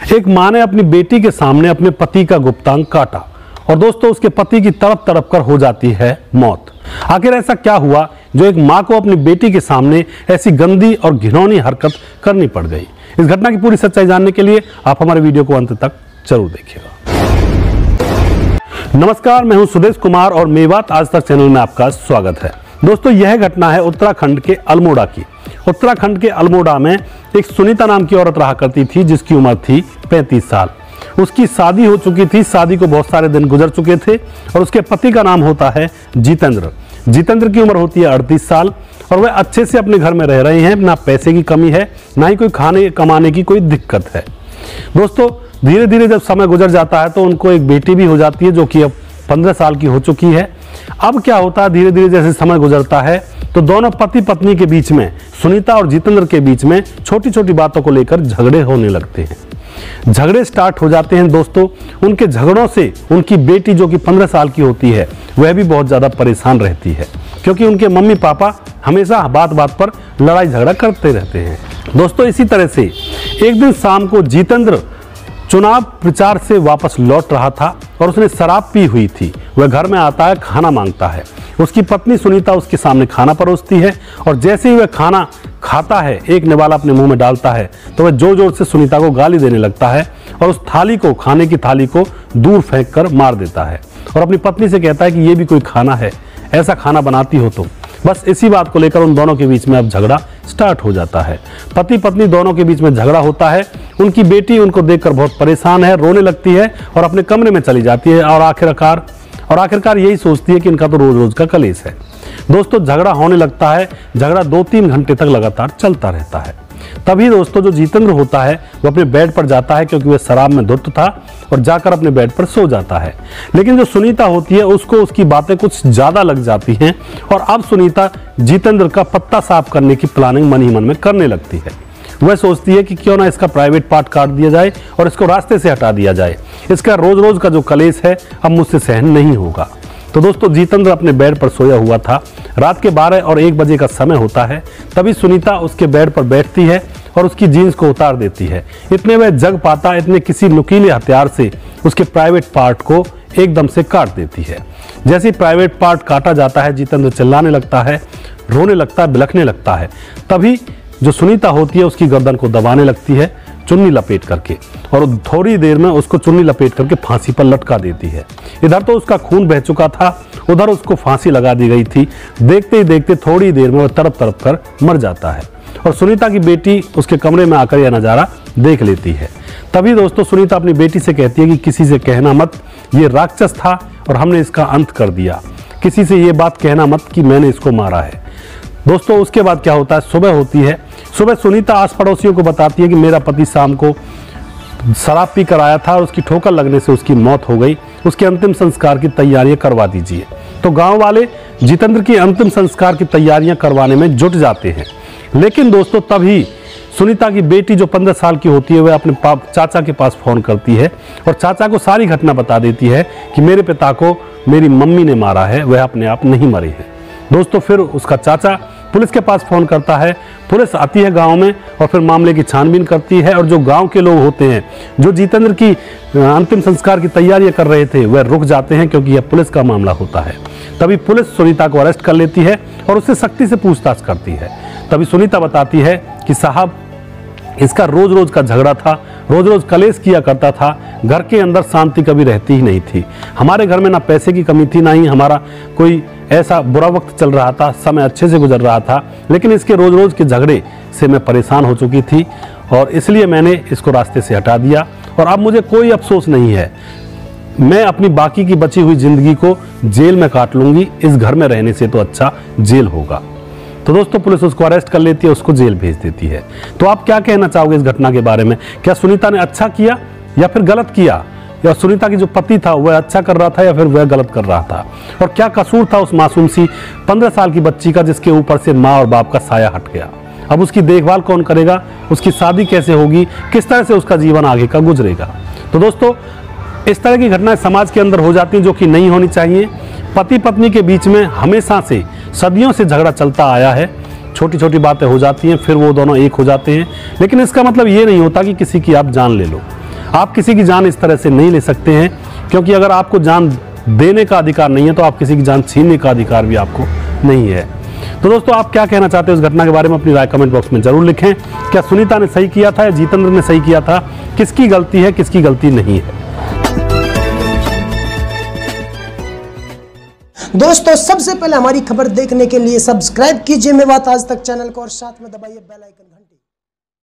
एक मां ने अपनी बेटी के सामने अपने पति का गुप्तांग काटा और दोस्तों उसके पति की तड़प तड़प कर हो जाती है मौत। आखिर ऐसा क्या हुआ जो एक मां को अपनी बेटी के सामने ऐसी गंदी और घिनौनी हरकत करनी पड़ गई? इस घटना की पूरी सच्चाई जानने के लिए आप हमारे वीडियो को अंत तक जरूर देखिएगा। नमस्कार, मैं हूं सुदेश कुमार और मेवात आज तक चैनल में आपका स्वागत है। दोस्तों, यह घटना है उत्तराखंड के अल्मोड़ा की। उत्तराखंड के अल्मोड़ा में एक सुनीता नाम की औरत रहा करती थी जिसकी उम्र थी 35 साल। उसकी शादी हो चुकी थी, शादी को बहुत सारे दिन गुजर चुके थे और उसके पति का नाम होता है जितेंद्र। जितेंद्र की उम्र होती है 38 साल और वह अच्छे से अपने घर में रह रहे हैं। ना पैसे की कमी है, ना ही कोई खाने कमाने की कोई दिक्कत है। दोस्तों, धीरे धीरे जब समय गुजर जाता है तो उनको एक बेटी भी हो जाती है जो कि अब 15 साल की हो चुकी है। अब क्या होता है, धीरे धीरे जैसे समय गुजरता है तो दोनों पति पत्नी के बीच में, सुनीता और जितेंद्र के बीच में छोटी छोटी बातों को लेकर झगड़े होने लगते हैं। झगड़े स्टार्ट हो जाते हैं। दोस्तों, उनके झगड़ों से उनकी बेटी जो कि 15 साल की होती है वह भी बहुत ज़्यादा परेशान रहती है, क्योंकि उनके मम्मी पापा हमेशा बात बात पर लड़ाई झगड़ा करते रहते हैं। दोस्तों, इसी तरह से एक दिन शाम को जितेंद्र चुनाव प्रचार से वापस लौट रहा था और उसने शराब पी हुई थी। वह घर में आता है, खाना मांगता है। उसकी पत्नी सुनीता उसके सामने खाना परोसती है और जैसे ही वह खाना खाता है, एक निवाला अपने मुंह में डालता है, तो वह जोर जोर से सुनीता को गाली देने लगता है और उस थाली को, खाने की थाली को दूर फेंक कर मार देता है और अपनी पत्नी से कहता है कि ये भी कोई खाना है, ऐसा खाना बनाती हो तुम। बस इसी बात को लेकर उन दोनों के बीच में अब झगड़ा स्टार्ट हो जाता है। पति पत्नी दोनों के बीच में झगड़ा होता है। उनकी बेटी उनको देखकर बहुत परेशान है, रोने लगती है और अपने कमरे में चली जाती है और आखिरकार यही सोचती है कि इनका तो रोज रोज का कलेश है। दोस्तों, झगड़ा होने लगता है। झगड़ा 2-3 घंटे तक लगातार चलता रहता है। तभी दोस्तों जो जितेंद्र होता है वो अपने बेड पर जाता है, क्योंकि वह शराब में धुत था, और जाकर अपने बेड पर सो जाता है। लेकिन जो सुनीता होती है उसको उसकी बातें कुछ ज्यादा लग जाती हैं और अब सुनीता जितेंद्र का पत्ता साफ करने की प्लानिंग मन ही मन में करने लगती है। वह सोचती है कि क्यों ना इसका प्राइवेट पार्ट काट दिया जाए और इसको रास्ते से हटा दिया जाए। इसका रोज रोज का जो कलेश है अब मुझसे सहन नहीं होगा। तो दोस्तों, जितेंद्र अपने बेड पर सोया हुआ था। रात के 12 और 1 बजे का समय होता है। तभी सुनीता उसके बेड पर बैठती है और उसकी जीन्स को उतार देती है। इतने वह जग पाता, इतने किसी नुकीले हथियार से उसके प्राइवेट पार्ट को एकदम से काट देती है। जैसे ही प्राइवेट पार्ट काटा जाता है, जितेंद्र चिल्लाने लगता है, रोने लगता है, बिलखने लगता है। तभी जो सुनीता होती है उसकी गर्दन को दबाने लगती है चुन्नी लपेट करके, और थोड़ी देर में उसको चुन्नी लपेट करके फांसी पर लटका देती है। इधर तो उसका खून बह चुका था, उधर उसको फांसी लगा दी गई थी। देखते ही देखते थोड़ी देर में वह तड़प तड़प कर मर जाता है और सुनीता की बेटी उसके कमरे में आकर यह नज़ारा देख लेती है। तभी दोस्तों सुनीता अपनी बेटी से कहती है कि किसी से कहना मत, ये राक्षस था और हमने इसका अंत कर दिया। किसी से ये बात कहना मत कि मैंने इसको मारा है। दोस्तों, उसके बाद क्या होता है, सुबह होती है। सुबह सुनीता आस पड़ोसियों को बताती है कि मेरा पति शाम को शराब पी कर आया था और उसकी ठोकर लगने से उसकी मौत हो गई। उसके अंतिम संस्कार की तैयारियां करवा दीजिए। तो गांव वाले जितेंद्र की अंतिम संस्कार की तैयारियां करवाने में जुट जाते हैं। लेकिन दोस्तों, तभी सुनीता की बेटी जो 15 साल की होती है वह अपने चाचा के पास फोन करती है और चाचा को सारी घटना बता देती है कि मेरे पिता को मेरी मम्मी ने मारा है, वह अपने आप नहीं मरे हैं। दोस्तों, फिर उसका चाचा पुलिस के पास फोन करता है। पुलिस आती है गांव में और फिर मामले की छानबीन करती है और जो गांव के लोग होते हैं जो जितेंद्र की अंतिम संस्कार की तैयारियां कर रहे थे वह रुक जाते हैं, क्योंकि यह पुलिस का मामला होता है। तभी पुलिस सुनीता को अरेस्ट कर लेती है और उससे सख्ती से पूछताछ करती है। तभी सुनीता बताती है कि साहब, इसका रोज रोज का झगड़ा था, रोज रोज कलेश किया करता था, घर के अंदर शांति कभी रहती ही नहीं थी। हमारे घर में ना पैसे की कमी थी, ना ही हमारा कोई ऐसा बुरा वक्त चल रहा था, समय अच्छे से गुजर रहा था, लेकिन इसके रोज रोज के झगड़े से मैं परेशान हो चुकी थी और इसलिए मैंने इसको रास्ते से हटा दिया और अब मुझे कोई अफसोस नहीं है। मैं अपनी बाकी की बची हुई जिंदगी को जेल में काट लूंगी, इस घर में रहने से तो अच्छा जेल होगा। तो दोस्तों, पुलिस उसको अरेस्ट कर लेती है, उसको जेल भेज देती है। तो आप क्या कहना चाहोगे इस घटना के बारे में? क्या सुनीता ने अच्छा किया या फिर गलत किया? या सुनीता की जो पति था वह अच्छा कर रहा था या फिर वह गलत कर रहा था? और क्या कसूर था उस मासूम सी 15 साल की बच्ची का जिसके ऊपर से माँ और बाप का साया हट गया? अब उसकी देखभाल कौन करेगा? उसकी शादी कैसे होगी? किस तरह से उसका जीवन आगे का गुजरेगा? तो दोस्तों, इस तरह की घटनाएं समाज के अंदर हो जाती हैं जो कि नहीं होनी चाहिए। पति पत्नी के बीच में हमेशा से, सदियों से झगड़ा चलता आया है। छोटी छोटी बातें हो जाती हैं, फिर वो दोनों एक हो जाते हैं, लेकिन इसका मतलब ये नहीं होता कि किसी की आप जान ले लो। आप किसी की जान इस तरह से नहीं ले सकते हैं, क्योंकि अगर आपको जान देने का अधिकार नहीं है तो आप किसी की जान छीनने का अधिकार भी आपको नहीं है। तो दोस्तों, आप क्या कहना चाहते हैं इस घटना के बारे में? अपनी राय कमेंट बॉक्स में जरूर लिखें। क्या सुनीता ने सही किया था या जितेंद्र ने सही किया था? किसकी गलती है, किसकी गलती नहीं है? दोस्तों, सबसे पहले हमारी खबर देखने के लिए सब्सक्राइब कीजिए मेवात आज तक चैनल को और साथ में दबाइए बेल आइकन घंटी।